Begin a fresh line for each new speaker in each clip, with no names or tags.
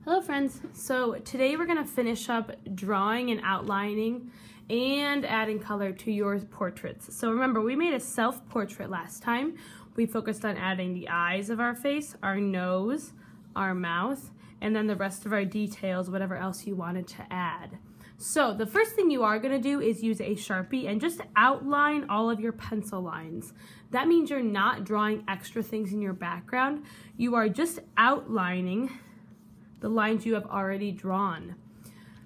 Hello friends, so today we're going to finish up drawing and outlining and adding color to your portraits. So remember, we made a self-portrait last time. We focused on adding the eyes of our face, our nose, our mouth, and then the rest of our details, whatever else you wanted to add. So the first thing you are going to do is use a Sharpie and just outline all of your pencil lines. That means you're not drawing extra things in your background. You are just outlining the lines you have already drawn.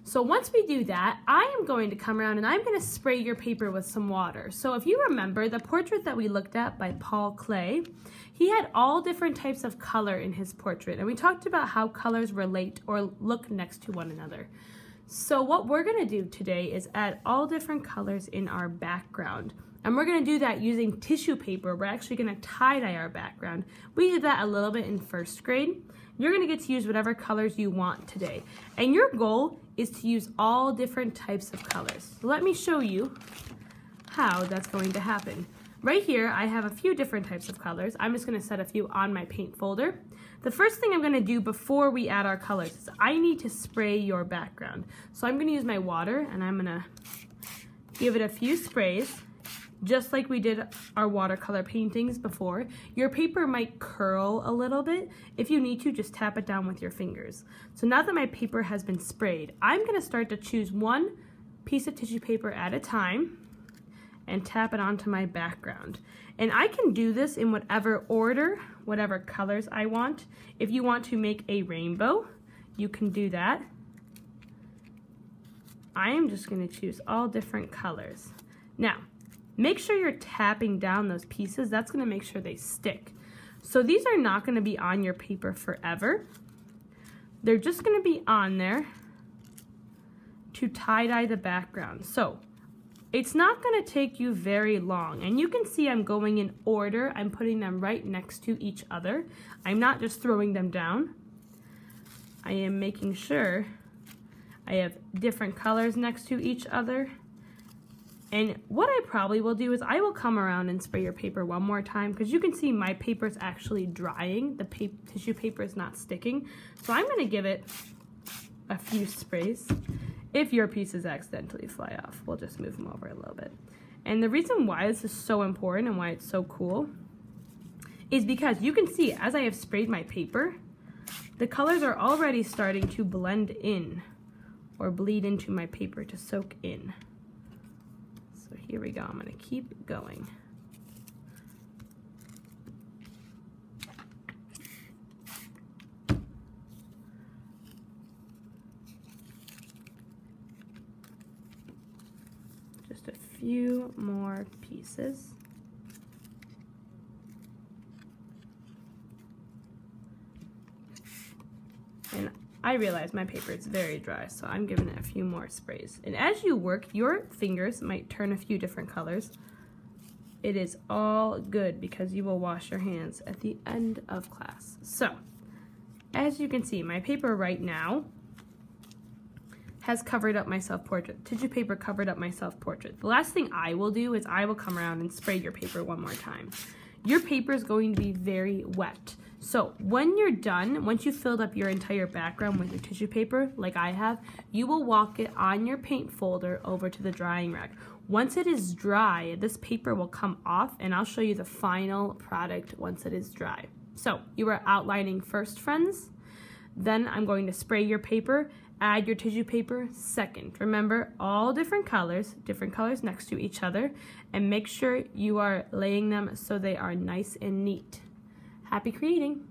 So once we do that, I am going to come around and I'm going to spray your paper with some water. So if you remember the portrait that we looked at by Paul Klee, he had all different types of color in his portrait, and we talked about how colors relate or look next to one another. So what we're going to do today is add all different colors in our background. And we're going to do that using tissue paper. We're actually going to tie-dye our background. We did that a little bit in first grade. You're going to get to use whatever colors you want today. And your goal is to use all different types of colors. So let me show you how that's going to happen. Right here, I have a few different types of colors. I'm just going to set a few on my paint folder. The first thing I'm going to do before we add our colors is I need to spray your background. So I'm going to use my water and I'm going to give it a few sprays. Just like we did our watercolor paintings before. Your paper might curl a little bit. If you need to, just tap it down with your fingers. So now that my paper has been sprayed, I'm going to start to choose one piece of tissue paper at a time and tap it onto my background. And I can do this in whatever order, whatever colors I want. If you want to make a rainbow, you can do that. I am just going to choose all different colors. Now, make sure you're tapping down those pieces. That's going to make sure they stick. So these are not going to be on your paper forever. They're just going to be on there to tie-dye the background. So it's not going to take you very long. And you can see I'm going in order. I'm putting them right next to each other. I'm not just throwing them down. I am making sure I have different colors next to each other. And what I probably will do is I will come around and spray your paper one more time because you can see my paper is actually drying. The tissue paper is not sticking. So I'm going to give it a few sprays. If your pieces accidentally fly off, we'll just move them over a little bit. And the reason why this is so important and why it's so cool is because you can see as I have sprayed my paper, the colors are already starting to blend in or bleed into my paper to soak in. So here we go, I'm going to keep going. Just a few more pieces. And I realize my paper is very dry, so I'm giving it a few more sprays. And as you work, your fingers might turn a few different colors. It is all good because you will wash your hands at the end of class. So, as you can see, my paper right now has covered up my self-portrait. Tissue paper covered up my self-portrait. The last thing I will do is I will come around and spray your paper one more time. Your paper is going to be very wet. So when you're done, once you've filled up your entire background with your tissue paper, like I have, you will walk it on your paint folder over to the drying rack. Once it is dry, this paper will come off and I'll show you the final product once it is dry. So you are outlining first, friends. Then I'm going to spray your paper, add your tissue paper second. Remember, all different colors next to each other, and make sure you are laying them so they are nice and neat. Happy creating!